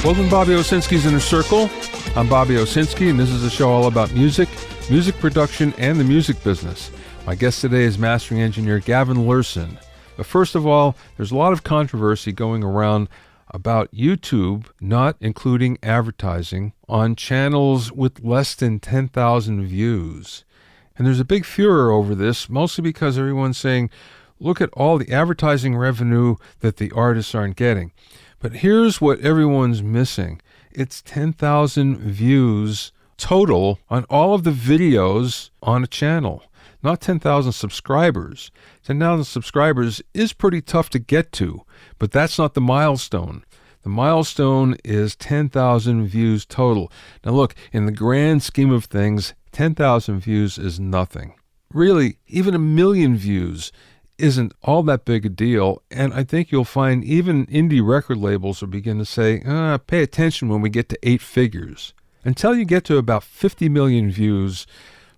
Welcome to Bobby Owsinski's Inner Circle. I'm Bobby Owsinski, and this is a show all about music, music production, and the music business. My guest today is mastering engineer Gavin Lurssen. But first of all, there's a lot of controversy going around about YouTube not including advertising on channels with less than 10,000 views. And there's a big furor over this, mostly because everyone's saying, look at all the advertising revenue that the artists aren't getting. But here's what everyone's missing. It's 10,000 views total on all of the videos on a channel, not 10,000 subscribers. 10,000 subscribers is pretty tough to get to, but that's not the milestone. The milestone is 10,000 views total. Now look, in the grand scheme of things, 10,000 views is nothing. Really, even 1 million views isn't all that big a deal, and I think you'll find even indie record labels will begin to say, pay attention when we get to 8 figures. Until you get to about 50 million views,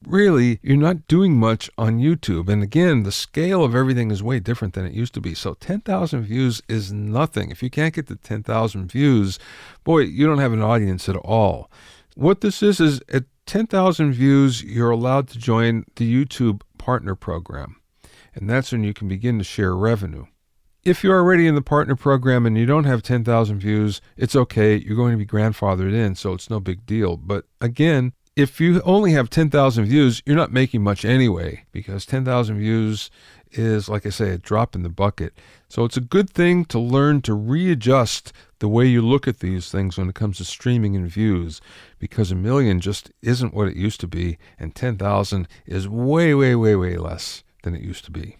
really, you're not doing much on YouTube. And again, the scale of everything is way different than it used to be. So 10,000 views is nothing. If you can't get to 10,000 views, boy, you don't have an audience at all. What this is at 10,000 views, you're allowed to join the YouTube Partner Program. And that's when you can begin to share revenue. If you're already in the partner program and you don't have 10,000 views, it's okay. You're going to be grandfathered in, so it's no big deal. But again, if you only have 10,000 views, you're not making much anyway, because 10,000 views is, like I say, a drop in the bucket. So it's a good thing to learn to readjust the way you look at these things when it comes to streaming and views, because 1 million just isn't what it used to be, and 10,000 is way, way, way, way less than it used to be.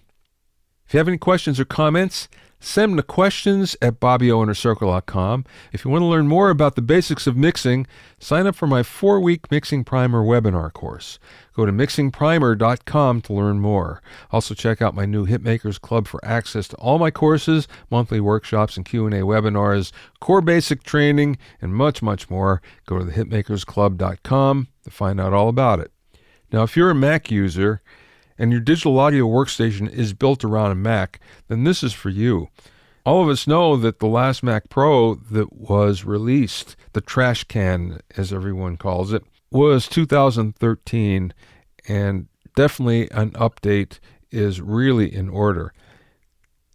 If you have any questions or comments, send them to questions@BobbyOInnerCircle.com. If you want to learn more about the basics of mixing, sign up for my 4-week Mixing Primer webinar course. Go to mixingprimer.com to learn more. Also check out my new Hitmakers Club for access to all my courses, monthly workshops and Q&A webinars, core basic training, and much, much more. Go to thehitmakersclub.com to find out all about it. Now, if you're a Mac user, and your digital audio workstation is built around a Mac, then this is for you. All of us know that the last Mac Pro that was released, the trash can as everyone calls it, was 2013, and definitely an update is really in order.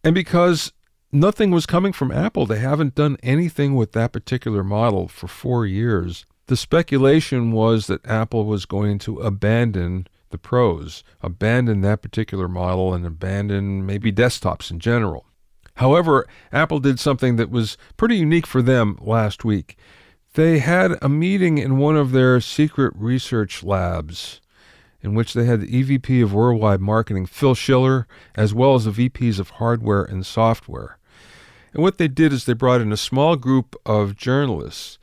And because nothing was coming from Apple, they haven't done anything with that particular model for 4 years. The speculation was that Apple was going to abandon the Pros, abandon that particular model and abandon maybe desktops in general. However, Apple did something that was pretty unique for them last week. They had a meeting in one of their secret research labs in which they had the EVP of Worldwide Marketing, Phil Schiller, as well as the VPs of Hardware and Software. And what they did is they brought in a small group of journalists,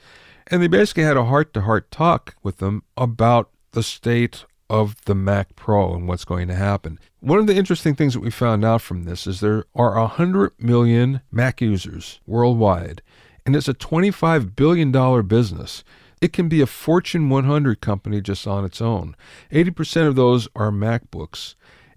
and they basically had a heart-to-heart talk with them about the state of the Mac Pro and what's going to happen. One of the interesting things that we found out from this is there are 100 million Mac users worldwide, and it's a $25 billion business. It can be a Fortune 100 company just on its own. 80% of those are MacBooks,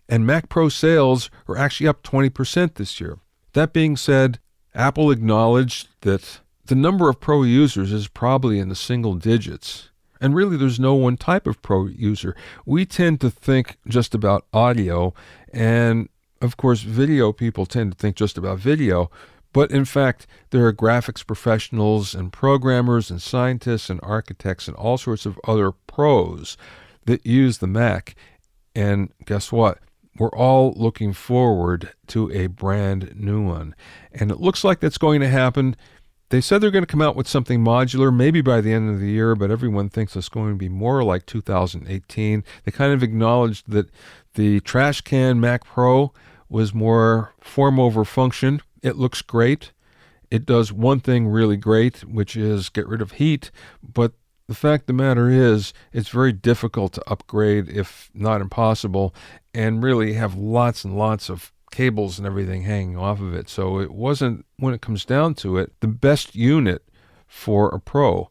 and Mac Pro sales are actually up 20% this year. That being said, Apple acknowledged that the number of Pro users is probably in the single digits. And really, there's no one type of Pro user. We tend to think just about audio, and of course, video people tend to think just about video. But in fact, there are graphics professionals and programmers and scientists and architects and all sorts of other pros that use the Mac. And guess what? We're all looking forward to a brand new one. And it looks like that's going to happen. They said they're going to come out with something modular maybe by the end of the year, but everyone thinks it's going to be more like 2018. They kind of acknowledged that the trash can Mac Pro was more form over function. It looks great. It does one thing really great, which is get rid of heat, but the fact of the matter is it's very difficult to upgrade, if not impossible, and really have lots and lots of cables and everything hanging off of it. So it wasn't, when it comes down to it, the best unit for a Pro.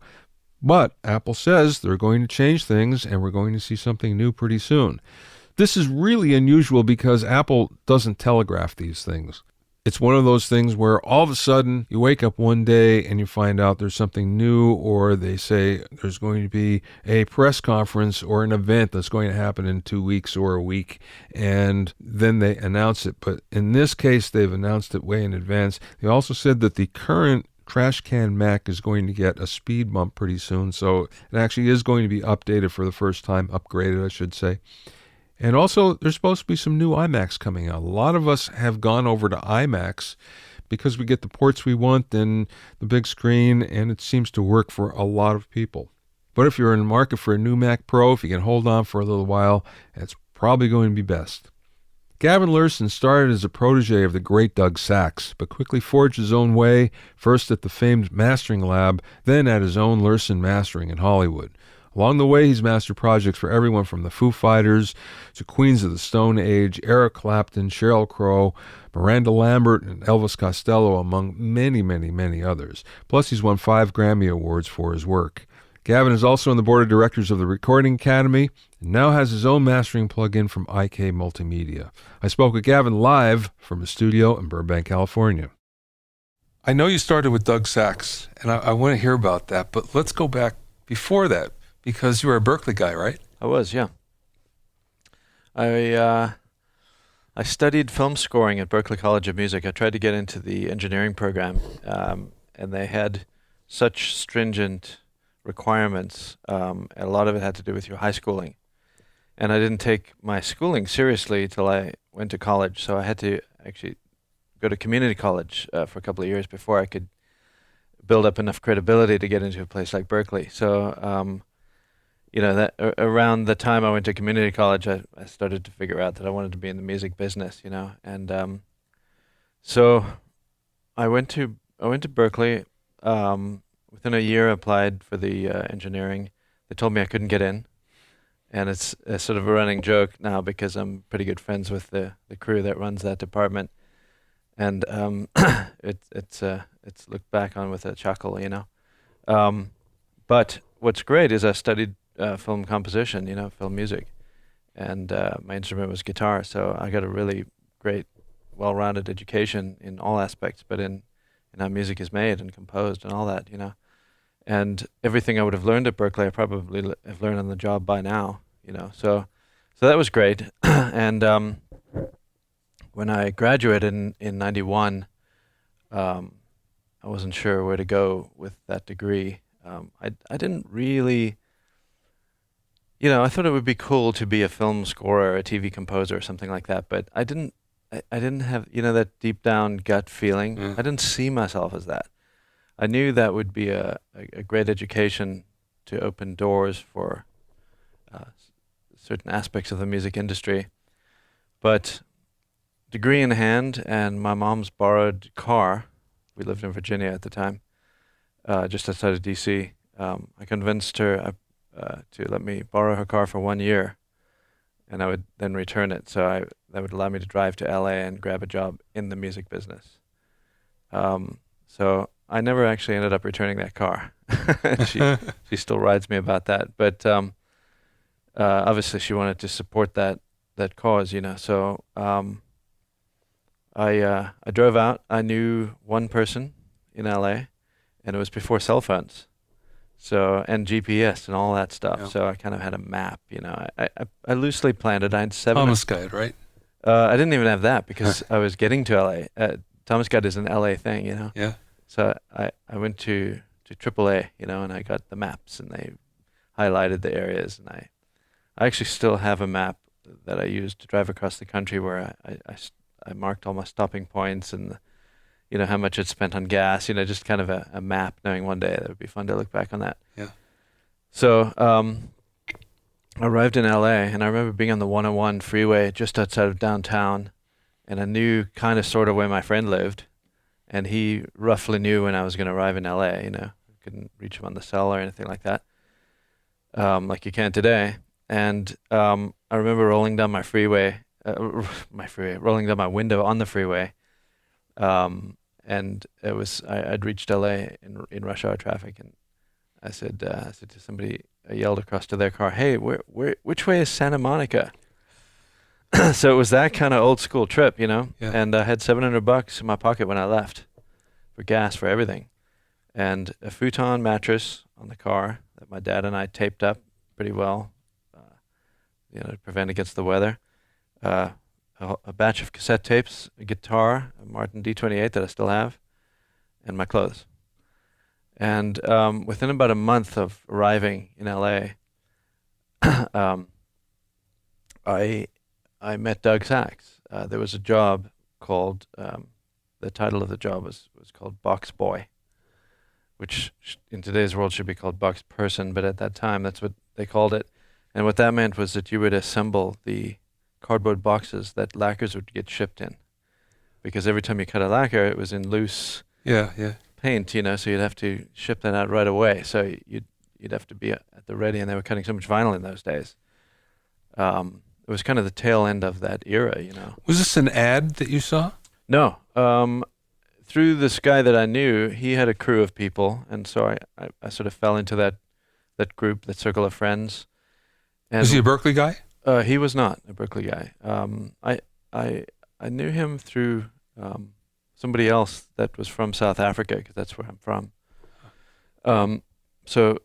But Apple says they're going to change things and we're going to see something new pretty soon. This is really unusual because Apple doesn't telegraph these things. It's one of those things where all of a sudden you wake up one day and you find out there's something new, or they say there's going to be a press conference or an event that's going to happen in 2 weeks or a week, and then they announce it. But in this case, they've announced it way in advance. They also said that the current Trash Can Mac is going to get a speed bump pretty soon, so it actually is going to be updated for the first time, upgraded, I should say. And also, there's supposed to be some new iMacs coming out. A lot of us have gone over to iMacs because we get the ports we want and the big screen, and it seems to work for a lot of people. But if you're in the market for a new Mac Pro, if you can hold on for a little while, that's probably going to be best. Gavin Lurssen started as a protege of the great Doug Sachs, but quickly forged his own way, first at the famed mastering lab, then at his own Lurssen Mastering in Hollywood. Along the way, he's mastered projects for everyone from the Foo Fighters to Queens of the Stone Age, Eric Clapton, Sheryl Crow, Miranda Lambert, and Elvis Costello, among many, many, many others. Plus, he's won 5 Grammy Awards for his work. Gavin is also on the board of directors of the Recording Academy and now has his own mastering plug-in from IK Multimedia. I spoke with Gavin live from his studio in Burbank, California. I know you started with Doug Sachs, and I want to hear about that, but let's go back before that. Because you were a Berkeley guy, right? I was, yeah. I studied film scoring at Berklee College of Music. I tried to get into the engineering program, and they had such stringent requirements. A lot of it had to do with your high schooling. And I didn't take my schooling seriously till I went to college, so I had to actually go to community college for a couple of years before I could build up enough credibility to get into a place like Berkeley. So, that around the time I went to community college, I started to figure out that I wanted to be in the music business, and so I went to Berkeley. Within a year, I applied for the engineering. They told me I couldn't get in, and it's a sort of a running joke now because I'm pretty good friends with the crew that runs that department, and it's looked back on with a chuckle, But what's great is I studied film composition, film music, and my instrument was guitar, so I got a really great, well-rounded education in all aspects, but in how music is made and composed and all that, and everything I would have learned at Berkeley, I probably have learned on the job by now, so that was great. And when I graduated in 91, I wasn't sure where to go with that degree. I didn't really, I thought it would be cool to be a film scorer or a TV composer or something like that, but I didn't have, that deep down gut feeling. Mm. I didn't see myself as that. I knew that would be a great education to open doors for certain aspects of the music industry, but degree in hand and my mom's borrowed car, we lived in Virginia at the time, just outside of D.C., I convinced her to let me borrow her car for 1 year, and I would then return it. So that would allow me to drive to LA and grab a job in the music business. So I never actually ended up returning that car. She still rides me about that. But obviously she wanted to support that cause, So I drove out. I knew one person in LA, and it was before cell phones. So, and GPS and all that stuff. Yeah. So I kind of had a map, I loosely planned it. I had 7. Thomas Guide, right? I didn't even have that because I was getting to LA. Thomas Guide is an LA thing, Yeah. So I went to AAA, and I got the maps and they highlighted the areas, and I actually still have a map that I used to drive across the country where I marked all my stopping points and how much it spent on gas, just kind of a map, knowing one day that would be fun to look back on that. Yeah. So I arrived in LA, and I remember being on the 101 freeway just outside of downtown, and I knew kind of sort of where my friend lived, and he roughly knew when I was going to arrive in LA, couldn't reach him on the cell or anything like that, like you can today. And I remember rolling down my rolling down my window on the freeway, and it was I'd reached LA in rush hour traffic, and I said to somebody, I yelled across to their car, "Hey, which way is Santa Monica?" So it was that kind of old school trip, you know. Yeah. And I had $700 in my pocket when I left for gas, for everything, and a futon mattress on the car that my dad and I taped up pretty well, to prevent against the weather. A batch of cassette tapes, a guitar, a Martin D28 that I still have, and my clothes. And within about a month of arriving in LA, I met Doug Sachs. There was a job called, the title of the job was called Box Boy, which in today's world should be called Box Person, but at that time that's what they called it. And what that meant was that you would assemble the cardboard boxes that lacquers would get shipped in. Because every time you cut a lacquer, it was in loose paint, so you'd have to ship that out right away. So you'd have to be at the ready, and they were cutting so much vinyl in those days. It was kind of the tail end of that era, Was this an ad that you saw? No. Through this guy that I knew, he had a crew of people, and so I sort of fell into that group, that circle of friends. And Was he a Berkeley guy? He was not a Berkeley guy. I knew him through somebody else that was from South Africa, because that's where I'm from. So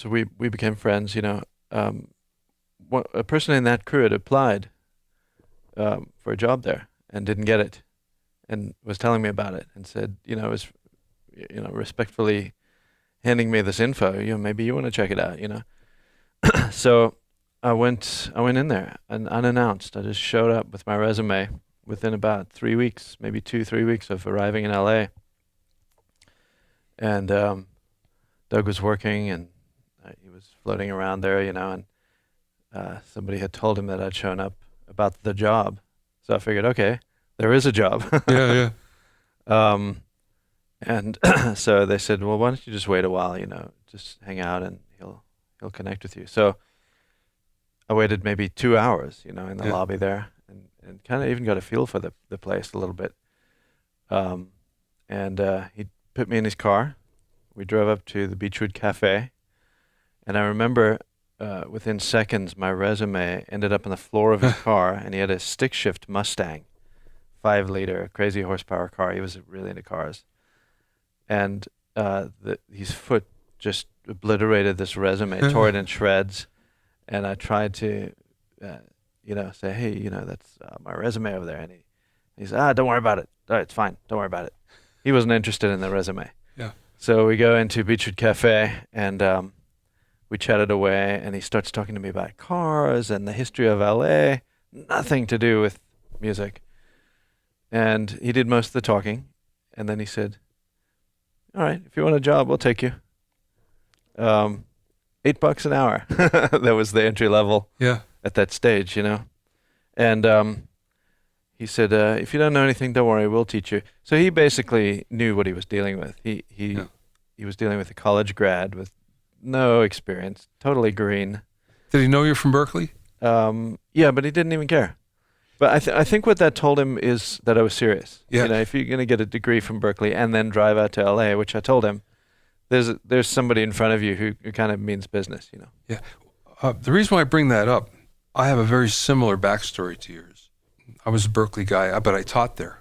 we became friends. A person in that crew had applied for a job there and didn't get it, and was telling me about it, and said, was respectfully handing me this info. Maybe you want to check it out. So I went in there, and unannounced. I just showed up with my resume within about 3 weeks, maybe 2-3 weeks of arriving in LA. And Doug was working, and he was floating around there, and somebody had told him that I'd shown up about the job. So I figured, okay, there is a job. Yeah. And so they said, well, why don't you just wait a while, just hang out, and he'll connect with you. So I waited maybe 2 hours, in the lobby there, and kind of even got a feel for the place a little bit. And he put me in his car. We drove up to the Beechwood Cafe, and I remember within seconds my resume ended up on the floor of his car, and he had a stick shift Mustang, 5-liter, crazy horsepower car. He was really into cars. And his foot just obliterated this resume, tore it in shreds. And I tried to, say, hey, that's my resume over there. And he said, don't worry about it. All right, it's fine. Don't worry about it. He wasn't interested in the resume. Yeah. So we go into Beechwood Cafe, and we chatted away. And he starts talking to me about cars and the history of LA. Nothing to do with music. And he did most of the talking. And then he said, all right, if you want a job, we'll take you. $8 an hour. That was the entry level. Yeah. At that stage, And he said, if you don't know anything, don't worry, we'll teach you. So he basically knew what he was dealing with. He was dealing with a college grad with no experience, totally green. Did he know you're from Berkeley? Yeah, but he didn't even care. But I think what that told him is that I was serious. Yeah. If you're going to get a degree from Berkeley and then drive out to LA, which I told him, there's somebody in front of you who kind of means business, Yeah. The reason why I bring that up, I have a very similar backstory to yours. I was a Berkeley guy, but I taught there.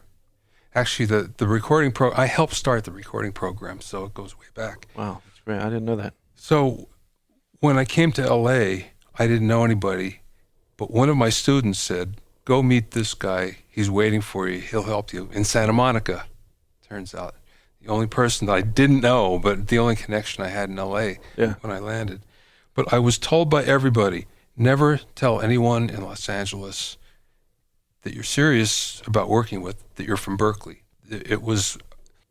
Actually, the recording I helped start the recording program, so it goes way back. Wow, that's great. I didn't know that. So when I came to LA, I didn't know anybody, but one of my students said, go meet this guy. He's waiting for you. He'll help you in Santa Monica. Turns out the only person that I didn't know, but the only connection I had in LA when I landed. But I was told by everybody, never tell anyone in Los Angeles that you're serious about working with, that you're from Berkeley. It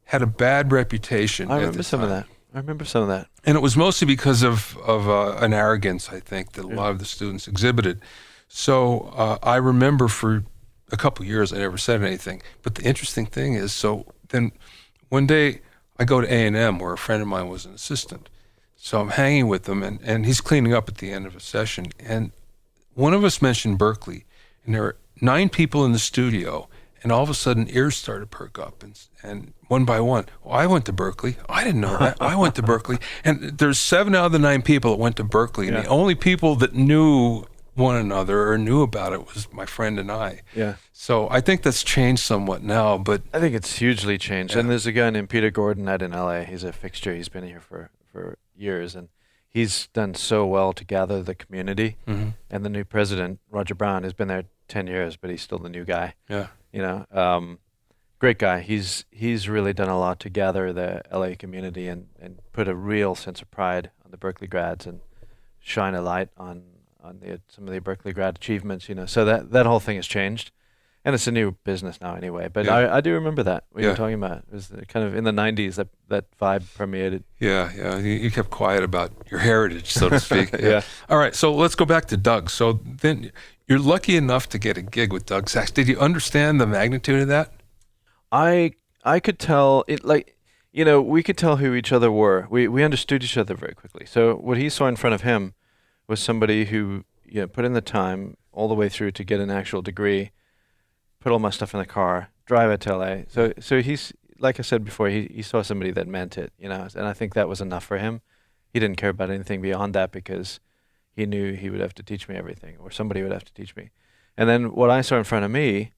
had a bad reputation. I remember some of that. And it was mostly because of an arrogance, I think, that a lot of the students exhibited. So I remember for a couple of years I never said anything. But the interesting thing is, so then one day I go to A&M where a friend of mine was an assistant. So I'm hanging with him, and he's cleaning up at the end of a session. And one of us mentioned Berkeley, and there were 9 people in the studio, and all of a sudden ears started to perk up, and one by one, well, I went to Berkeley. I didn't know that. I went to Berkeley. And there's 7 out of the 9 people that went to Berkeley, and the only people that knew one another or knew about it was my friend and I. Yeah. So I think that's changed somewhat now, but I think it's hugely changed. Yeah. And there's a guy named Peter Gordon out in LA. He's a fixture. He's been here for years, and he's done so well to gather the community. Mhm. And the new president, Roger Brown, has been there 10 years, but he's still the new guy. yeah. You know, great guy. He's really done a lot to gather the LA community and put a real sense of pride on the Berkeley grads and shine a light on some of the Berkeley grad achievements. You know, so that whole thing has changed, and it's a new business now anyway. But Yeah. I do remember that what Yeah. you're talking about. It was kind of in the 90s that vibe permeated. Yeah. You kept quiet about your heritage, so to speak. Yeah. All right, so let's go back to Doug. So then you're lucky enough to get a gig with Doug Sachs. Did you understand the magnitude of that? I could tell it, like, you know, we could tell who each other were. We understood each other very quickly. So what he saw in front of him was somebody who, you know, put in the time all the way through to get an actual degree, put all my stuff in the car, drive it to LA. So he's, like I said before, he saw somebody that meant it, you know, and I think that was enough for him. He didn't care about anything beyond that because he knew he would have to teach me everything, or somebody would have to teach me. And then what I saw in front of me,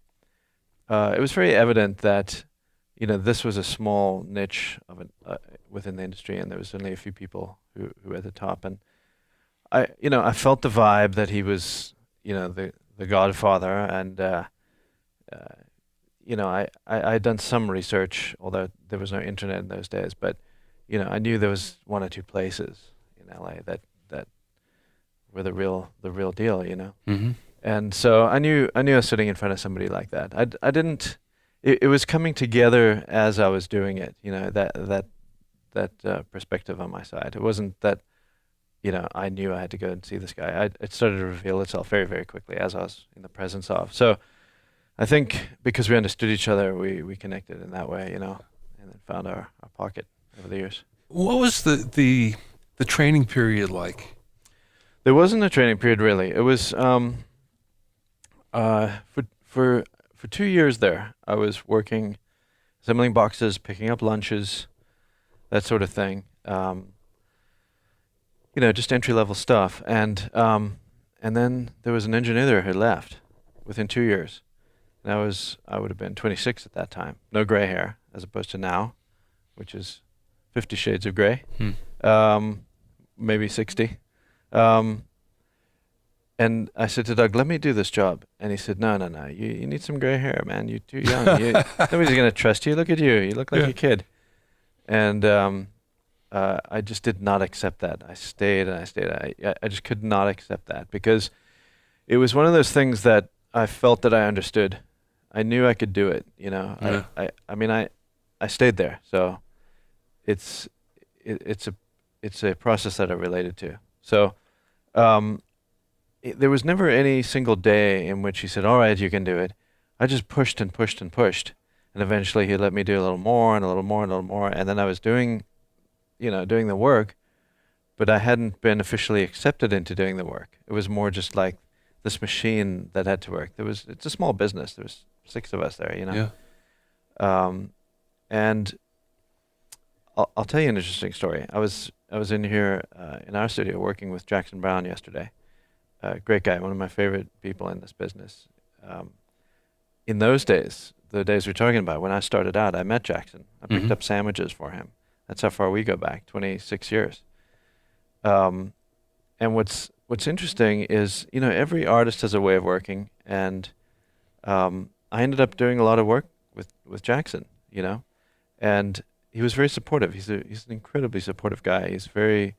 it was very evident that, you know, this was a small niche of within the industry, and there was only a few people who were at the top. And I felt the vibe that he was, you know, the godfather, and you know, I had done some research, although there was no internet in those days, but, you know, I knew there was one or two places in LA that were the real deal, you know. Mm-hmm. And so I knew I was sitting in front of somebody like that. I didn't. It was coming together as I was doing it. You know, that perspective on my side. It wasn't that, you know, I knew I had to go and see this guy. It started to reveal itself very, very quickly as I was in the presence of. So I think because we understood each other, we connected in that way, you know, and then found our pocket over the years. What was the training period like? There wasn't a training period really. It was for 2 years there. I was working, assembling boxes, picking up lunches, that sort of thing. You know, just entry level stuff. And then there was an engineer there who left within 2 years. And I would have been 26 at that time. No gray hair, as opposed to now, which is 50 shades of gray. Maybe 60. And I said to Doug, let me do this job. And he said, no. You need some gray hair, man. You're too young. Nobody's going to trust you. Look at you. You look like a kid. And I just did not accept that. I stayed. I just could not accept that because it was one of those things that I felt that I understood. I knew I could do it, you know. Yeah. I mean, I stayed there. So it's a process that I related to. So there was never any single day in which he said, all right, you can do it. I just pushed and pushed and pushed. And eventually he let me do a little more and a little more and a little more. And then I was doing the work, but I hadn't been officially accepted into doing the work. It was more just like this machine that had to work. It's a small business. There was 6 of us there, you know. Yeah. And I'll tell you an interesting story. I was in here in our studio working with Jackson Brown yesterday. Great guy, one of my favorite people in this business. In those days, the days we're talking about, when I started out, I met Jackson. I picked up sandwiches for him. That's how far we go back, 26 years. And what's interesting is, you know, every artist has a way of working, and I ended up doing a lot of work with Jackson, you know, and he was very supportive. He's an incredibly supportive guy. He's very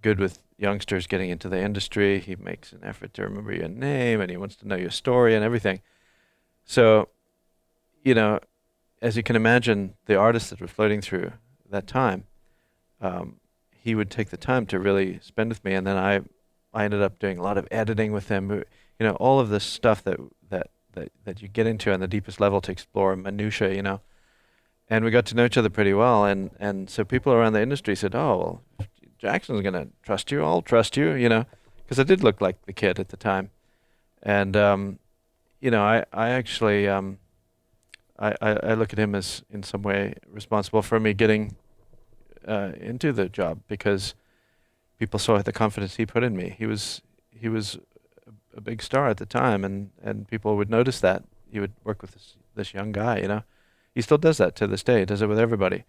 good with youngsters getting into the industry. He makes an effort to remember your name, and he wants to know your story and everything. So, you know, as you can imagine, the artists that were floating through that time, he would take the time to really spend with me, and then I ended up doing a lot of editing with him. You know, all of this stuff that you get into on the deepest level to explore minutiae, you know. And we got to know each other pretty well, and so people around the industry said, "Oh, well, if Jackson's gonna trust you, I'll trust you," you know, because I did look like the kid at the time, and you know, I actually I look at him as in some way responsible for me getting into the job, because people saw the confidence he put in me. He was a big star at the time, and people would notice that he would work with this young guy. He still does that to this day. He does it with everybody.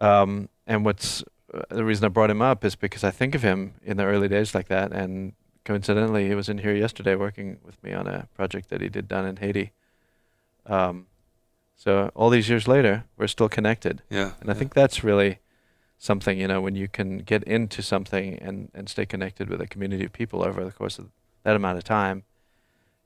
And what's the reason I brought him up is because I think of him in the early days like that, and coincidentally, he was in here yesterday working with me on a project that he did down in Haiti. So all these years later, we're still connected. Yeah. And I think that's really something, when you can get into something and stay connected with a community of people over the course of that amount of time,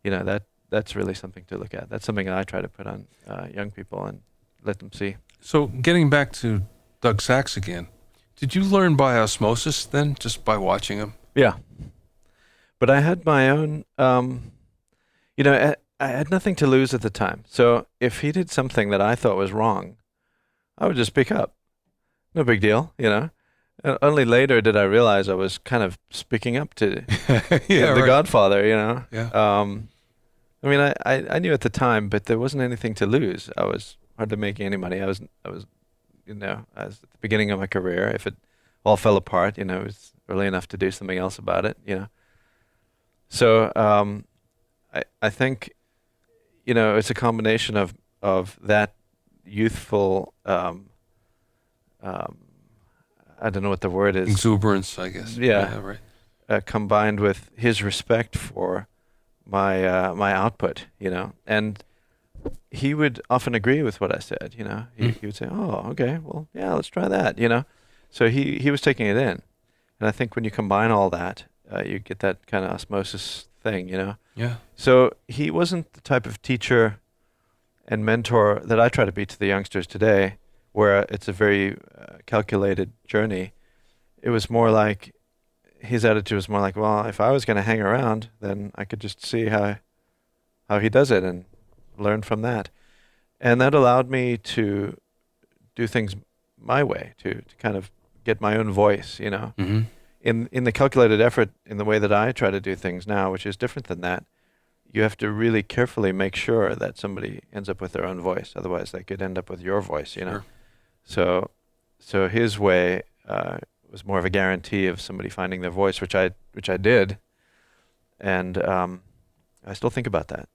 that's really something to look at. That's something that I try to put on young people and let them see. So getting back to Doug Sachs again, did you learn by osmosis then, just by watching him? Yeah. But I had my own, I had nothing to lose at the time. So if he did something that I thought was wrong, I would just speak up. No big deal, Only later did I realize I was kind of speaking up to the Godfather, Yeah. I knew at the time, but there wasn't anything to lose. I was hardly making any money. I was at the beginning of my career. If it all fell apart, it was early enough to do something else about it, So I think, it's a combination of that youthful, I don't know what the word is. Exuberance, I guess. Yeah. Right. Combined with his respect for my output, and he would often agree with what I said, He would say, "Oh, okay, well, yeah, let's try that," So he was taking it in, and I think when you combine all that, you get that kind of osmosis thing, Yeah. So he wasn't the type of teacher and mentor that I try to be to the youngsters today, where it's a very calculated journey. It was more like, his attitude was more like, well, if I was going to hang around, then I could just see how he does it and learn from that. And that allowed me to do things my way, to kind of get my own voice, Mm-hmm. In the calculated effort, in the way that I try to do things now, which is different than that. You have to really carefully make sure that somebody ends up with their own voice. Otherwise, they could end up with your voice, Sure. So his way was more of a guarantee of somebody finding their voice, which I did, and I still think about that.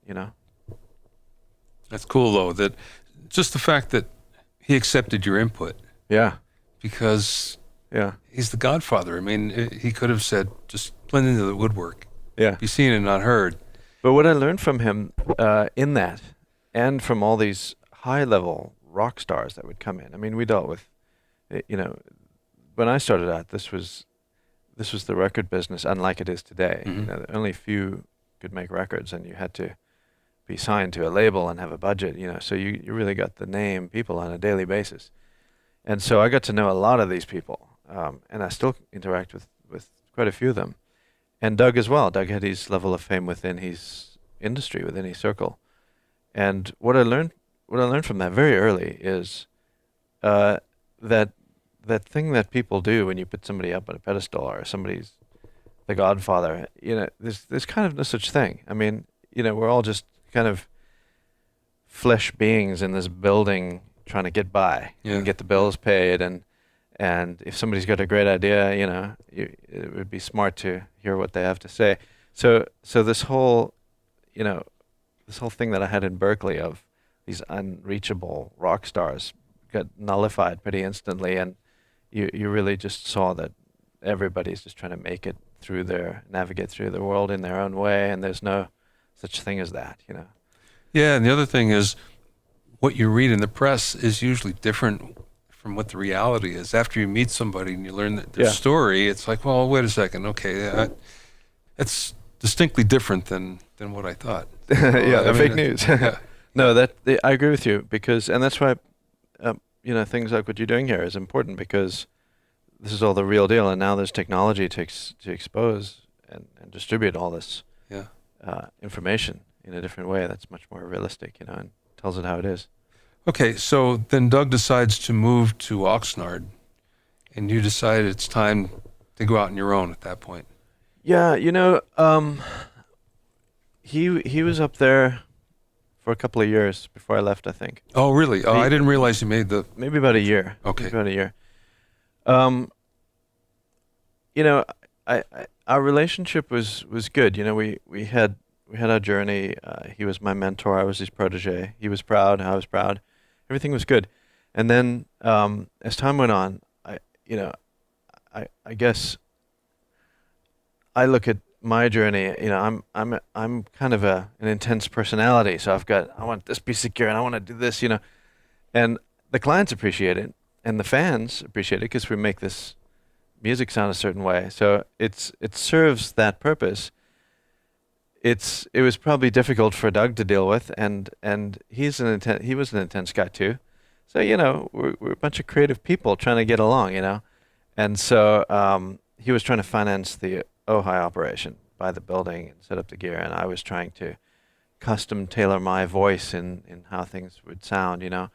That's cool, though, that just the fact that he accepted your input. Yeah. Because Yeah. he's the Godfather. I mean, he could have said, just blend into the woodwork. Yeah. Be seen and not heard. But what I learned from him in that, and from all these high-level rock stars that would come in. I mean, we dealt with, when I started out, this was the record business, unlike it is today. Mm-hmm. Only few could make records, and you had to be signed to a label and have a budget. So you really got the name people on a daily basis. And so I got to know a lot of these people, and I still interact with quite a few of them. And Doug as well. Doug had his level of fame within his industry, within his circle. And what I learned from that very early is that thing that people do when you put somebody up on a pedestal, or somebody's the Godfather. There's kind of no such thing. I mean, we're all just kind of flesh beings in this building trying to get by and get the bills paid, and if somebody's got a great idea, it would be smart to hear what they have to say. So this whole thing that I had in Berkeley of these unreachable rock stars got nullified pretty instantly, and you really just saw that everybody's just trying to navigate through the world in their own way, and there's no such thing as that, Yeah, and the other thing is, what you read in the press is usually different from what the reality is. After you meet somebody and you learn their story, it's like, well, wait a second, okay, it's distinctly different than what I thought. Fake news. Yeah. No, I agree with you, and that's why things like what you're doing here is important, because this is all the real deal, and now there's technology to expose and distribute all this information in a different way that's much more realistic, and tells it how it is. Okay, so then Doug decides to move to Oxnard, and you decide it's time to go out on your own at that point. Yeah, he was up there for a couple of years before I left, I think. Oh, really? Oh, I didn't realize you made maybe about a year. Okay. Maybe about a year. our relationship was good. You know, we had our journey. He was my mentor. I was his protege. He was proud. I was proud. Everything was good. And then as time went on, I guess I look at my journey. You know, I'm kind of an intense personality. So I want this to be secure, and I want to do this. You know, and the clients appreciate it, and the fans appreciate it because we make this music sound a certain way. So it serves that purpose. It was probably difficult for Doug to deal with, and he was an intense guy too. So you know, we're a bunch of creative people trying to get along, you know, and so he was trying to finance the Ojai operation, buy the building and set up the gear, and I was trying to custom tailor my voice in how things would sound, you know,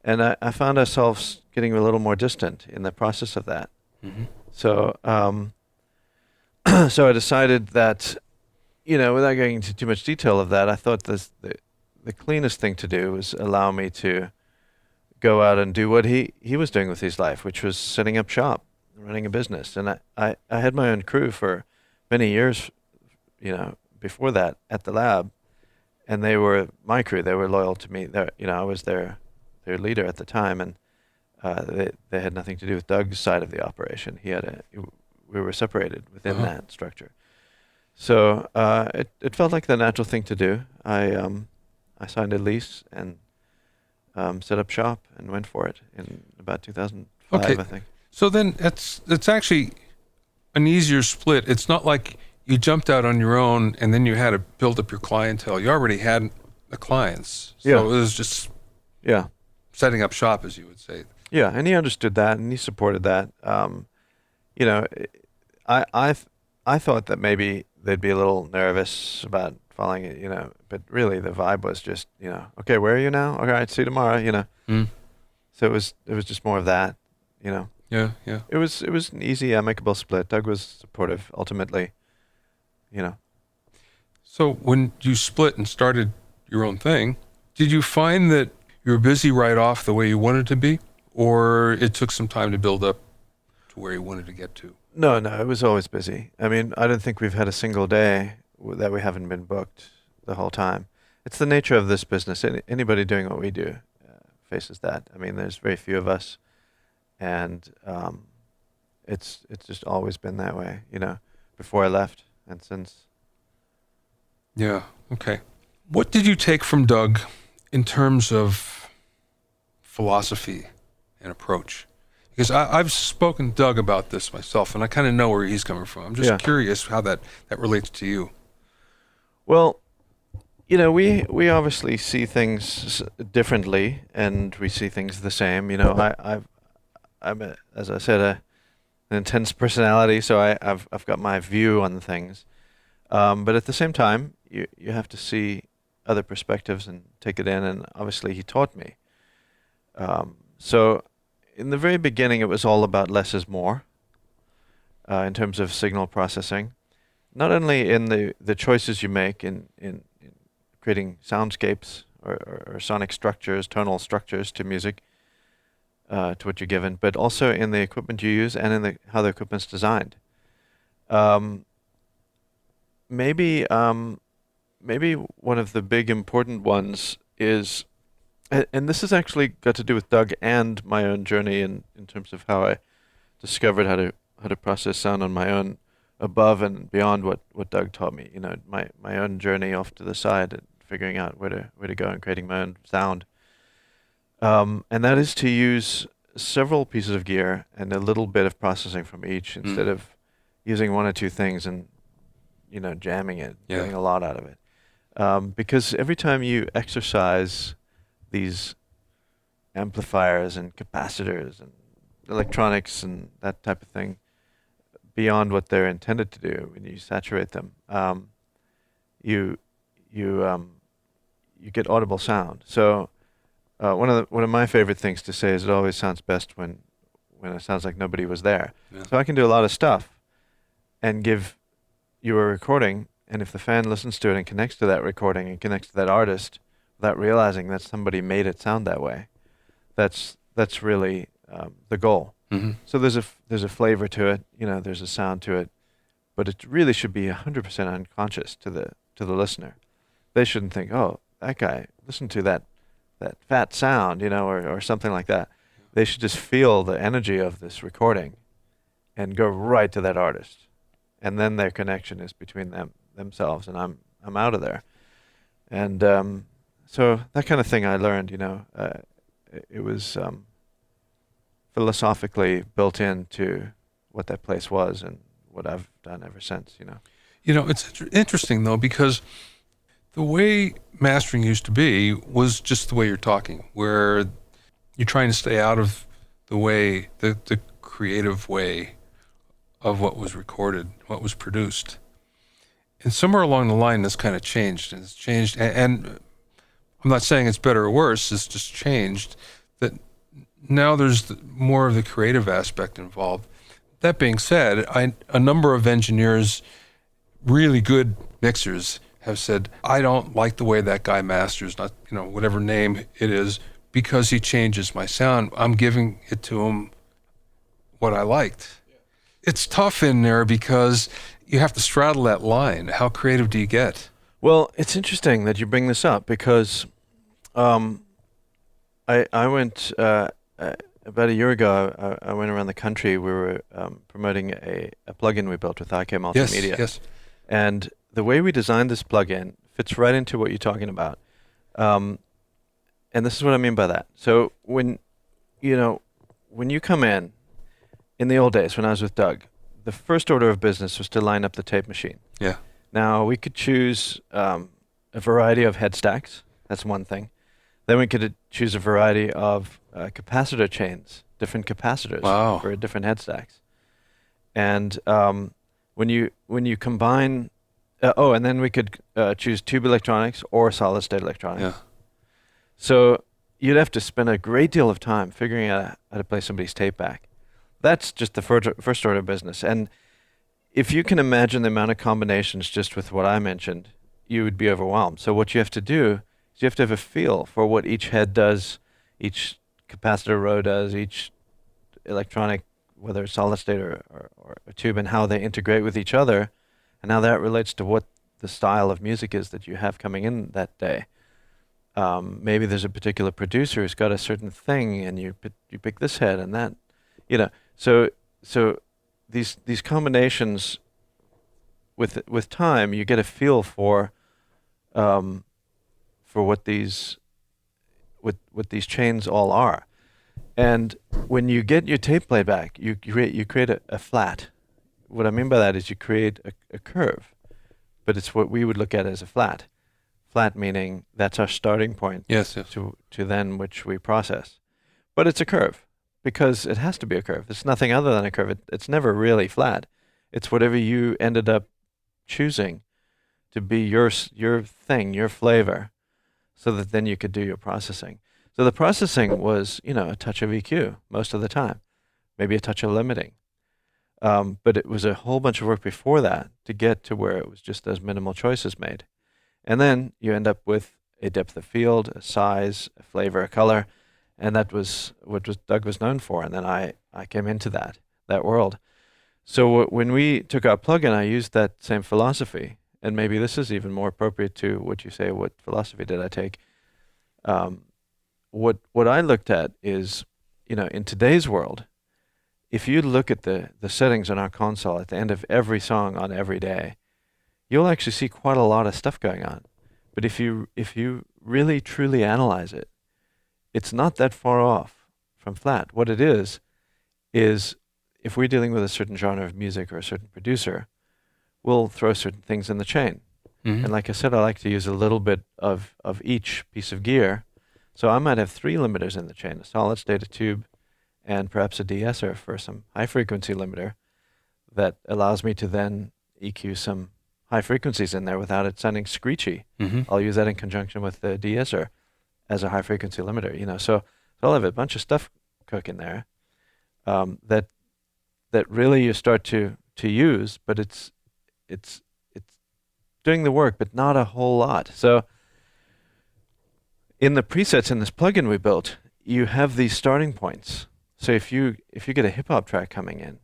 and I found ourselves getting a little more distant in the process of that. Mm-hmm. So so I decided that, you know, without going into too much detail of that, I thought the cleanest thing to do was allow me to go out and do what he was doing with his life, which was setting up shop, running a business. And I had my own crew for many years, you know, before that at the lab, and they were my crew. They were loyal to me. You know, I was their leader at the time, and they had nothing to do with Doug's side of the operation. We were separated within that structure. So it felt like the natural thing to do. I signed a lease and set up shop and went for it in about 2005, I think. So then it's actually an easier split. It's not like you jumped out on your own and then you had to build up your clientele. You already had the clients. So it was just setting up shop, as you would say. Yeah, and he understood that and he supported that. You know, I thought that maybe they'd be a little nervous about following it, you know, but really the vibe was just, you know, okay, where are you now? All right, see you tomorrow, you know. So it was just more of that, you know. Yeah. It was an easy, amicable split. Doug was supportive ultimately, you know. So when you split and started your own thing, did you find that you were busy right off the way you wanted to be, or it took some time to build up to where you wanted to get to? No, it was always busy. I mean, I don't think we've had a single day that we haven't been booked the whole time. It's the nature of this business. Anybody doing what we do faces that. I mean, there's very few of us, and it's just always been that way, you know, before I left and since. Yeah, okay. What did you take from Doug in terms of philosophy and approach? Because I've spoken to Doug about this myself, and I kind of know where he's coming from. I'm just curious how that relates to you. Well, you know, we obviously see things differently, and we see things the same. You know, I'm as I said, an intense personality, so I've got my view on things. But at the same time, you have to see other perspectives and take it in, and obviously he taught me. So in the very beginning, it was all about less is more in terms of signal processing. Not only in the choices you make in creating soundscapes or sonic structures, tonal structures to music, to what you're given, but also in the equipment you use and in how the equipment's designed. Maybe one of the big important ones is, and this has actually got to do with Doug and my own journey in terms of how I discovered how to process sound on my own, above and beyond what Doug taught me. You know, my own journey off to the side and figuring out where to go and creating my own sound. And that is to use several pieces of gear and a little bit of processing from each instead of using one or two things and, you know, jamming it, getting a lot out of it. Because every time you exercise these amplifiers and capacitors and electronics and that type of thing beyond what they're intended to do, when you saturate them, you get audible sound. So one of my favorite things to say is it always sounds best when it sounds like nobody was there. Yeah. So I can do a lot of stuff and give you a recording, and if the fan listens to it and connects to that recording and connects to that artist without realizing that somebody made it sound that way, that's really the goal. Mm-hmm. So there's a flavor to it, you know, there's a sound to it, but it really should be 100% unconscious to the listener. They shouldn't think, oh, that guy, listen to that fat sound, or something like that. They should just feel the energy of this recording and go right to that artist. And then their connection is between themselves, and I'm out of there. And so that kind of thing I learned, it was philosophically built into what that place was and what I've done ever since, It's interesting, though, because the way mastering used to be was just the way you're talking, where you're trying to stay out of the way, the creative way of what was recorded, what was produced. And somewhere along the line, this kind of changed, and it's changed. And I'm not saying it's better or worse, it's just changed, that now there's more of the creative aspect involved. That being said, a number of engineers, really good mixers, have said, I don't like the way that guy masters, not, whatever name it is, because he changes my sound. I'm giving it to him what I liked. Yeah. It's tough in there because you have to straddle that line. How creative do you get? Well, it's interesting that you bring this up because I went, about a year ago, I went around the country. We were promoting a plugin we built with IK Multimedia. Yes. And the way we designed this plugin fits right into what you're talking about. And this is what I mean by that. So when you come in the old days when I was with Doug, the first order of business was to line up the tape machine. Yeah. Now we could choose a variety of head stacks. That's one thing. Then we could choose a variety of capacitor chains, different capacitors for different head stacks. And when you combine, and then we could choose tube electronics or solid state electronics. Yeah. So you'd have to spend a great deal of time figuring out how to play somebody's tape back. That's just the first order of business. And if you can imagine the amount of combinations just with what I mentioned, you would be overwhelmed. So what you have to do is you have to have a feel for what each head does, each capacitor row does, each electronic, whether it's solid state or a tube, and how they integrate with each other, and how that relates to what the style of music is that you have coming in that day. Maybe there's a particular producer who's got a certain thing, and you pick this head and that, So these combinations, with time, you get a feel for what these chains all are. And when you get your tape playback, you create a flat. What I mean by that is you create a curve, but it's what we would look at as a flat. Flat meaning that's our starting point. Yes. To then which we process. But it's a curve because it has to be a curve. It's nothing other than a curve. It's never really flat. It's whatever you ended up choosing to be your thing, your flavor, so that then you could do your processing. So the processing was, a touch of EQ most of the time, maybe a touch of limiting. But it was a whole bunch of work before that to get to where it was just those minimal choices made. And then you end up with a depth of field, a size, a flavor, a color, and that was what Doug was known for. And then I came into that world. So when we took our plugin, I used that same philosophy. And maybe this is even more appropriate to what you say, what philosophy did I take? What I looked at is, in today's world, if you look at the settings on our console at the end of every song on every day, you'll actually see quite a lot of stuff going on. But if you really truly analyze it, it's not that far off from flat. What it is if we're dealing with a certain genre of music or a certain producer, we'll throw certain things in the chain. Mm-hmm. And like I said, I like to use a little bit of each piece of gear. So I might have 3 limiters in the chain, a solid state, a tube, and perhaps a de-esser for some high frequency limiter that allows me to then EQ some high frequencies in there without it sounding screechy. Mm-hmm. I'll use that in conjunction with the de-esser as a high frequency limiter, so I'll have a bunch of stuff cooking there that really you start to use, but it's doing the work, but not a whole lot. So in the presets in this plugin we built, you have these starting points. So if you get a hip hop track coming in,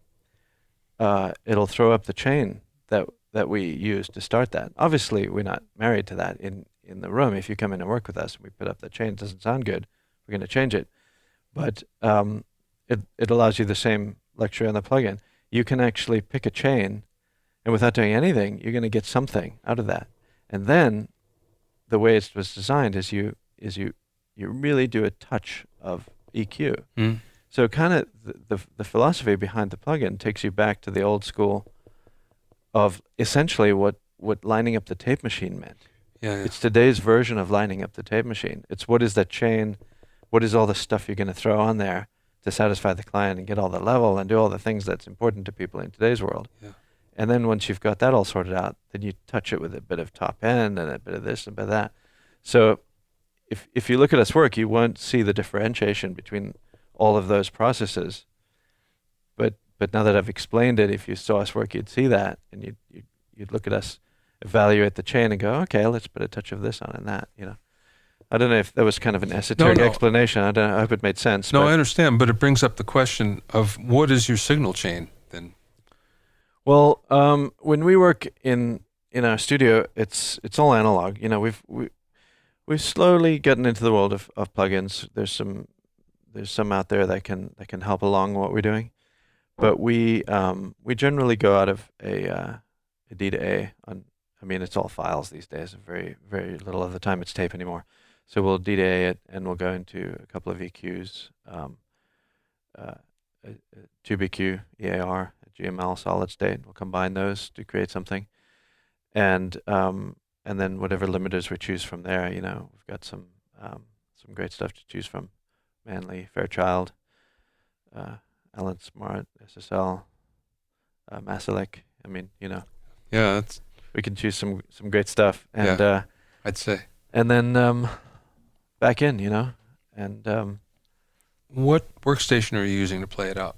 it'll throw up the chain that we use to start that. Obviously, we're not married to that in the room. If you come in and work with us and we put up the chain, it doesn't sound good, we're going to change it. But it allows you the same luxury on the plugin. You can actually pick a chain, and without doing anything, you're going to get something out of that. And then the way it was designed is you really do a touch of EQ. Mm. So kind of the philosophy behind the plugin takes you back to the old school of essentially what lining up the tape machine meant. Yeah. It's today's version of lining up the tape machine. It's what is that chain, what is all the stuff you're going to throw on there to satisfy the client and get all the level and do all the things that's important to people in today's world. Yeah. And then once you've got that all sorted out, then you touch it with a bit of top end and a bit of this and a bit of that. So if you look at us work, you won't see the differentiation between all of those processes. But now that I've explained it, if you saw us work, you'd see that, and you'd look at us, evaluate the chain, and go, okay, let's put a touch of this on and that. I don't know if that was kind of an esoteric explanation. I hope it made sense. No, I understand, but it brings up the question of what is your signal chain then? Well, when we work in our studio, it's all analog. We've slowly gotten into the world of plugins. There's some out there that can help along what we're doing, but we generally go out of a D to A. It's all files these days. Very very little of the time it's tape anymore. So we'll D to A it, and we'll go into a couple of EQs, tube EQ, EAR, GML, solid state. We'll combine those to create something, and then whatever limiters we choose from there. We've got some great stuff to choose from: Manley, Fairchild, Allen Smart, SSL, Masalek. Yeah, we can choose some great stuff, and I'd say. And then back in, and what workstation are you using to play it out?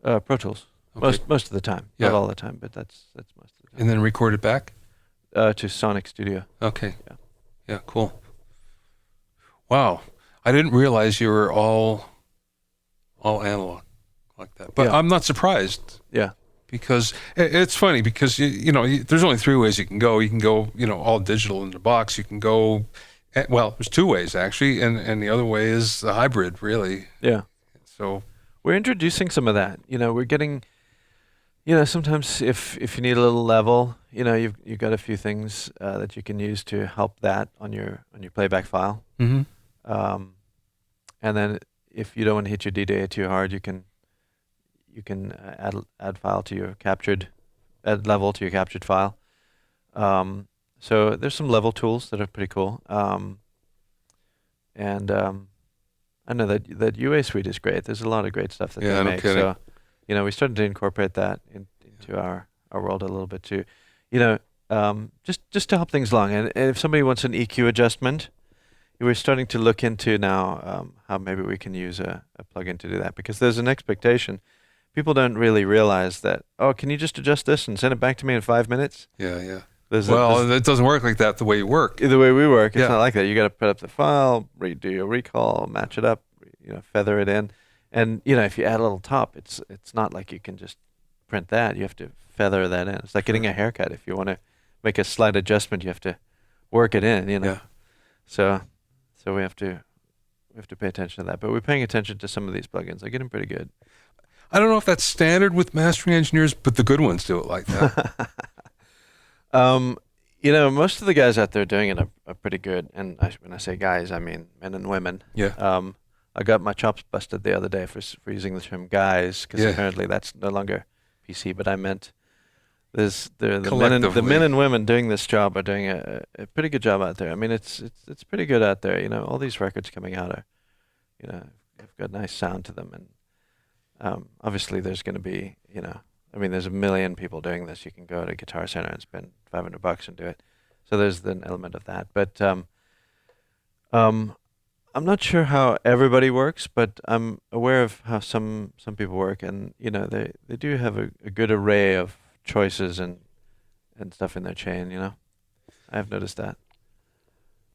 Pro Tools. Okay. Most of the time, Yeah. not all the time, but that's most of the time. And then record it back? To Sonic Studio. Okay. Yeah. Yeah, cool. Wow. I didn't realize you were all analog like that. But Yeah. I'm not surprised. Yeah. Because it's funny because there's only three ways you can go. You can go, all digital in the box. You can go, there's two ways actually, and the other way is the hybrid, really. Yeah. So we're introducing some of that. We're getting, sometimes if you need a little level, you've got a few things that you can use to help that on your playback file. Mm-hmm. And then if you don't want to hit your DDA too hard, you can add file to your add level to your captured file. So there's some level tools that are pretty cool. And I know that UA suite is great. There's a lot of great stuff that they make. Kidding. So, we started to incorporate that into our world a little bit too. Just to help things along. And if somebody wants an EQ adjustment, we're starting to look into now how maybe we can use a plugin to do that, because there's an expectation. People don't really realize that, can you just adjust this and send it back to me in 5 minutes? Yeah. There's it doesn't work like that the way you work. the way we work, it's Yeah. not like that. You got to put up the file, do your recall, match it up, feather it in. And, if you add a little top, it's not like you can just print that. You have to feather that in. It's like getting a haircut. If you want to make a slight adjustment, you have to work it in, Yeah. So we have to pay attention to that. But we're paying attention to some of these plugins. They're getting pretty good. I don't know if that's standard with mastering engineers, but the good ones do it like that. Most of the guys out there doing it are pretty good. And when I say guys, I mean men and women. Yeah. I got my chops busted the other day for using the term guys, because Yeah. apparently that's no longer PC. But I meant the men Collectively. and women doing this job are doing a pretty good job out there. It's pretty good out there. All these records coming out are, have got nice sound to them, and obviously there's going to be, there's a million people doing this. You can go to Guitar Center and spend $500 and do it. So there's an element of that. But I'm not sure how everybody works, but I'm aware of how some people work, and they do have a good array of choices and stuff in their chain. I've noticed that.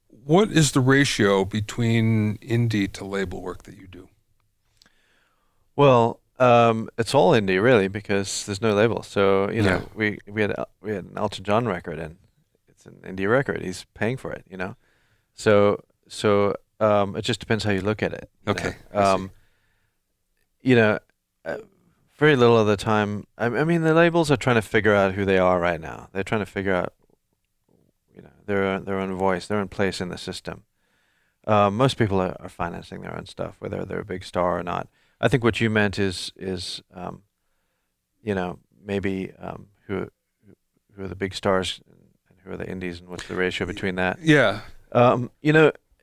What is the ratio between indie to label work that you do? Well, It's all indie really because there's no label. So Yeah. we had an Elton John record, and it's an indie record. He's paying for it, you know. So it just depends how you look at it. Okay. I see. You know, uh, very little of the time. I mean, the labels are trying to figure out who they are right now. They're trying to figure out, their own voice, their own place in the system. Most people are financing their own stuff, whether they're a big star or not. I think what you meant is maybe who are the big stars and who are the indies, and what's the ratio between that. Yeah.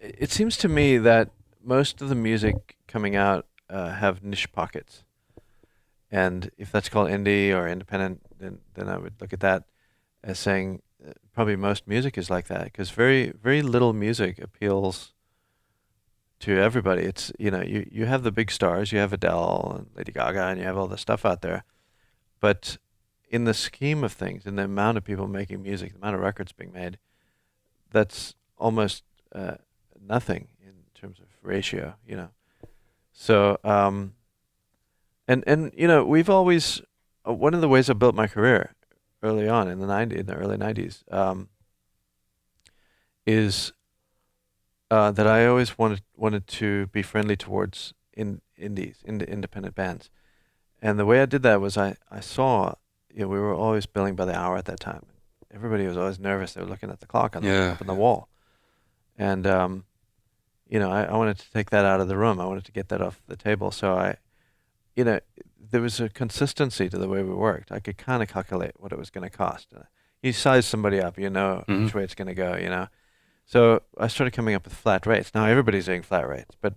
It seems to me that most of the music coming out have niche pockets, and if that's called indie or independent, then I would look at that as saying probably most music is like that, because very very little music appeals to everybody. It's you have the big stars, you have Adele and Lady Gaga, and you have all the stuff out there, but in the scheme of things, in the amount of people making music, the amount of records being made, that's almost nothing in terms of ratio, So we've always one of the ways I built my career early on in the early 90s, is that I always wanted to be friendly towards independent bands, and the way I did that was I saw, we were always billing by the hour at that time. Everybody was always nervous. They were looking at the clock Yeah. up on the wall, and I wanted to take that out of the room. I wanted to get that off the table. So there was a consistency to the way we worked. I could kind of calculate what it was going to cost. You size somebody up, Mhm. which way it's going to go. So I started coming up with flat rates. Now everybody's doing flat rates, but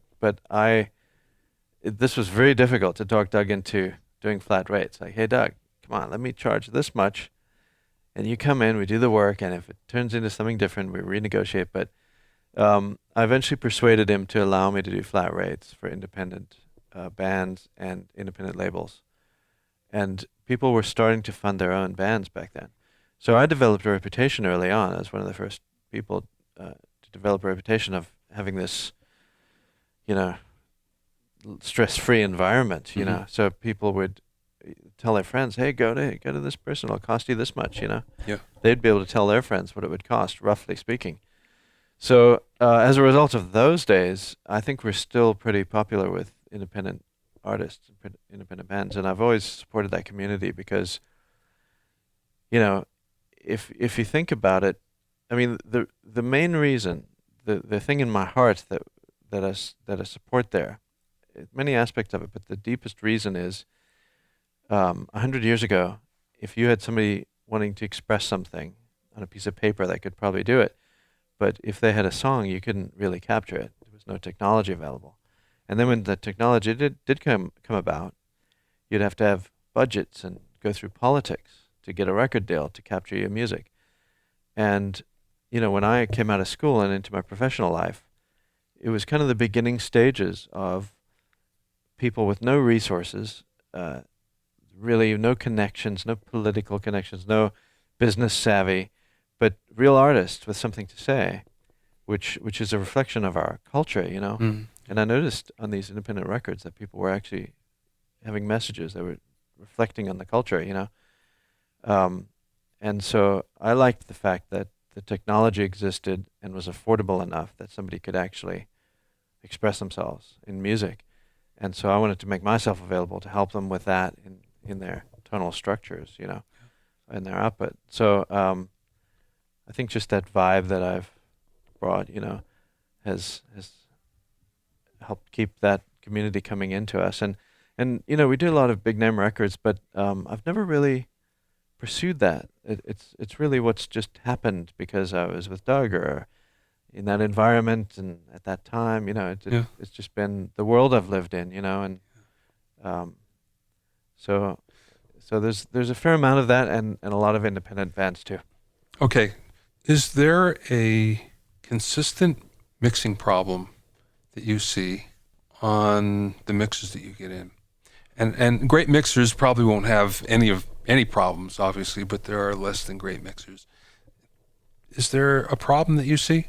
this was very difficult to talk Doug into doing flat rates. Like, hey Doug, come on, let me charge this much, and you come in, we do the work, and if it turns into something different, we renegotiate. But I eventually persuaded him to allow me to do flat rates for independent bands and independent labels, and people were starting to fund their own bands back then. So I developed a reputation early on as one of the first people to develop a reputation of having this, stress-free environment. Mhm. So people would tell their friends, "Hey, go to this person. It'll cost you this much." Yeah. They'd be able to tell their friends what it would cost, roughly speaking. So as a result of those days, I think we're still pretty popular with independent artists, independent bands, and I've always supported that community because, if you think about it, I mean, the main reason, the thing in my heart that I support there, many aspects of it, but the deepest reason is, 100 years ago, if you had somebody wanting to express something on a piece of paper, they could probably do it. But if they had a song, you couldn't really capture it. There was no technology available. And then when the technology did come about, you'd have to have budgets and go through politics to get a record deal to capture your music. And, when I came out of school and into my professional life, it was kind of the beginning stages of people with no resources, really no connections, no political connections, no business savvy, but real artists with something to say, which is a reflection of our culture. Mhm. And I noticed on these independent records that people were actually having messages that were reflecting on the culture. And so I liked the fact that the technology existed and was affordable enough that somebody could actually express themselves in music. And so I wanted to make myself available to help them with that in their tonal structures, and their output. So I think just that vibe that I've brought, has helped keep that community coming into us. And we do a lot of big name records, but I've never really pursued that. It's really what's just happened because I was with Doug or in that environment and at that time. Yeah. It's just been the world I've lived in. And so there's a fair amount of that, and a lot of independent bands too. Okay. Is there a consistent mixing problem that you see on the mixers that you get in? And great mixers probably won't have any problems, obviously, but there are less than great mixers. Is there a problem that you see?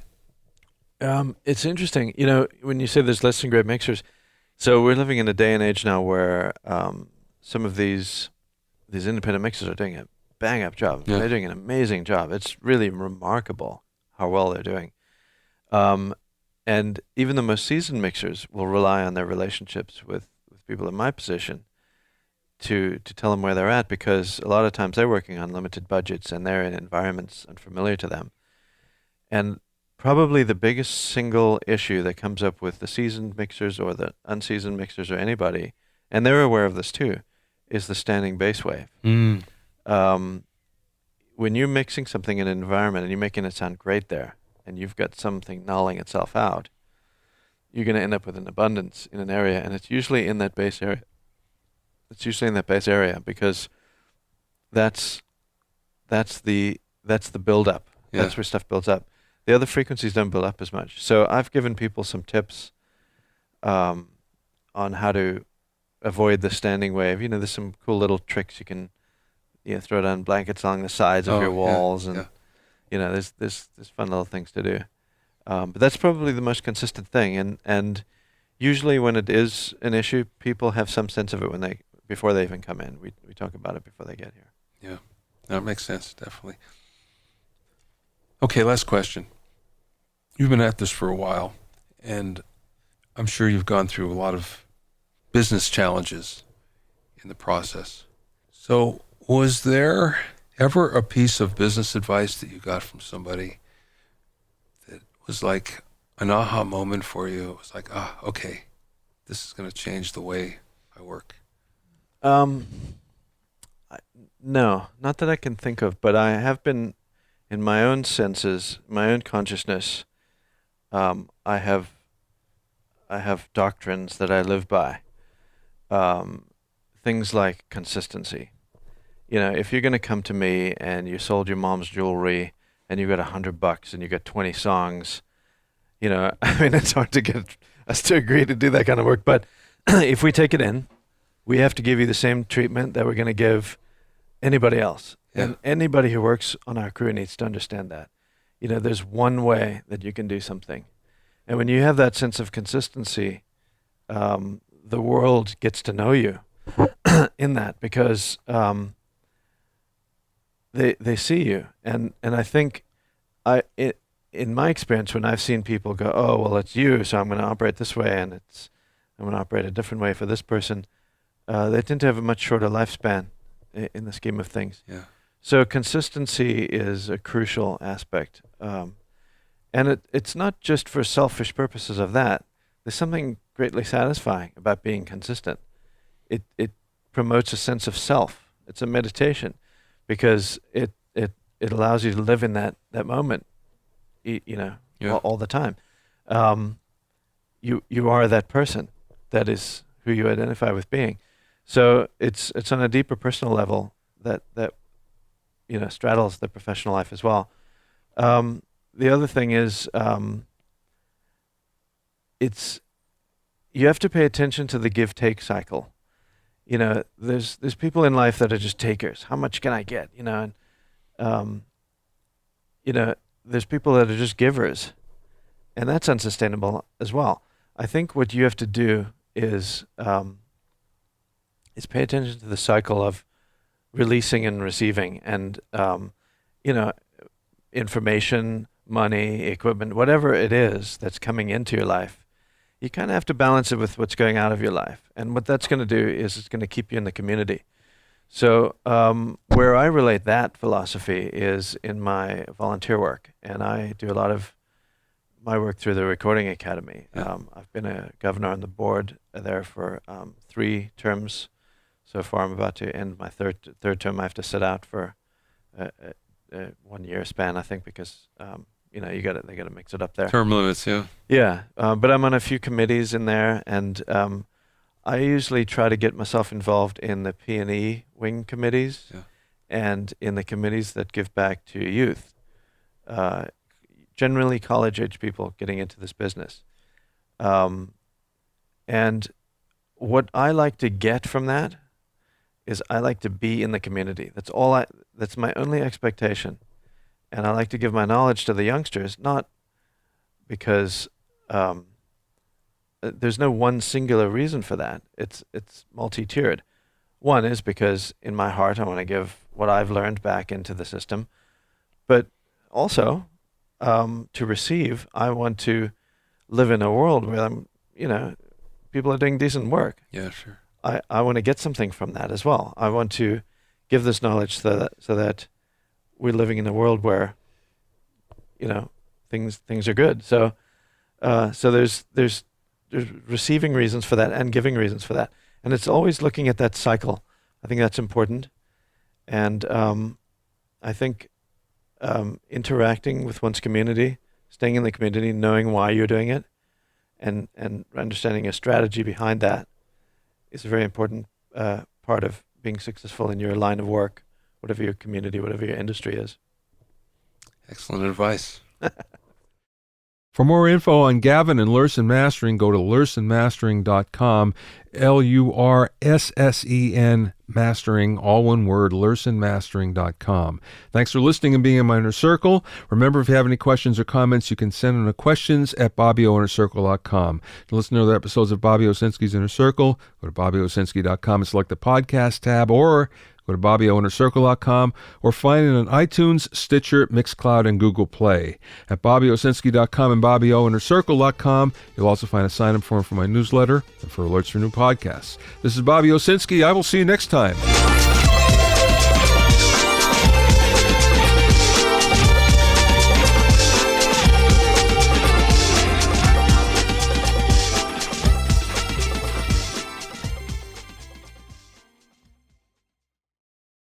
It's interesting, when you say there's less than great mixers, So we're living in a day and age now where some of these independent mixers are doing a bang up job. Yeah. They're doing an amazing job. It's really remarkable how well they're doing. And even the most seasoned mixers will rely on their relationships with people in my position to tell them where they're at, because a lot of times they're working on limited budgets and they're in environments unfamiliar to them. And probably the biggest single issue that comes up with the seasoned mixers or the unseasoned mixers or anybody, and they're aware of this too, is the standing bass wave. Mm. When you're mixing something in an environment and you're making it sound great there, and you've got something nulling itself out, you're going to end up with an abundance in an area, and it's usually in that bass area. It's usually in that bass area because that's the build-up. Yeah. That's where stuff builds up. The other frequencies don't build up as much. So I've given people some tips on how to avoid the standing wave. There's some cool little tricks you can throw down blankets along the sides of your walls, and there's fun little things to do. But that's probably the most consistent thing. And usually when it is an issue, people have some sense of it before they even come in. We talk about it before they get here. Yeah, that makes sense, definitely. Okay, last question. You've been at this for a while, and I'm sure you've gone through a lot of business challenges in the process. So was there ever a piece of business advice that you got from somebody that was like an aha moment for you? It was like, okay, this is going to change the way I work. No, not that I can think of, but I have been, in my own senses, my own consciousness, I have doctrines that I live by. Things like consistency. If you're going to come to me and you sold your mom's jewelry and you got $100 and you got 20 songs, it's hard to get us to agree to do that kind of work. But if we take it in, we have to give you the same treatment that we're going to give anybody else. Yeah. And anybody who works on our crew needs to understand that. There's one way that you can do something. And when you have that sense of consistency, the world gets to know you in that, because they see you. And I think in my experience, when I've seen people go, oh, well, it's you, so I'm going to operate this way, and I'm going to operate a different way for this person, they tend to have a much shorter lifespan in the scheme of things. Yeah. So consistency is a crucial aspect. And it's not just for selfish purposes of that. There's something greatly satisfying about being consistent. It promotes a sense of self. It's a meditation, because it allows you to live in that moment, all the time. You are that person. That is who you identify with being. So it's on a deeper personal level that straddles the professional life as well. The other thing is, you have to pay attention to the give-take cycle. There's people in life that are just takers. How much can I get? There's people that are just givers, and that's unsustainable as well. I think what you have to do is pay attention to the cycle of releasing and receiving, and information, money, equipment, whatever it is that's coming into your life. You kind of have to balance it with what's going out of your life. And what that's going to do is it's going to keep you in the community. So where I relate that philosophy is in my volunteer work. And I do a lot of my work through the Recording Academy. Yeah. I've been a governor on the board there for 3 terms so far. I'm about to end my third term. I have to sit out for a 1 year span, I think, because they got to mix it up there. Term limits, yeah. Yeah, but I'm on a few committees in there, and I usually try to get myself involved in the P&E wing committees, and in the committees that give back to youth, generally college-age people getting into this business. And what I like to get from that is I like to be in the community. That's my only expectation. And I like to give my knowledge to the youngsters, not because there's no one singular reason for that. It's multi-tiered. One is because in my heart I want to give what I've learned back into the system, but also to receive, I want to live in a world where people are doing decent work. Yeah, sure. I want to get something from that as well. I want to give this knowledge so that we're living in a world where things are good. So there's receiving reasons for that and giving reasons for that, and it's always looking at that cycle. I think that's important, and I think interacting with one's community, staying in the community, knowing why you're doing it, and understanding a strategy behind that is a very important part of being successful in your line of work, whatever your community, whatever your industry is. Excellent advice. For more info on Gavin and Lurssen Mastering, go to lurssenmastering.com, Lurssen Mastering, all one word, lurssenmastering.com. Thanks for listening and being in my inner circle. Remember, if you have any questions or comments, you can send them to questions@BobbyOInnerCircle.com. To listen to other episodes of Bobby Owsinski's Inner Circle, go to BobbyOwsinski.com and select the podcast tab, or go to BobbyOInnerCircle.com, or find it on iTunes, Stitcher, Mixcloud, and Google Play. At BobbyOwsinski.com and BobbyOInnerCircle.com, you'll also find a sign-up form for my newsletter and for alerts for new podcasts. This is Bobby Owsinski. I will see you next time.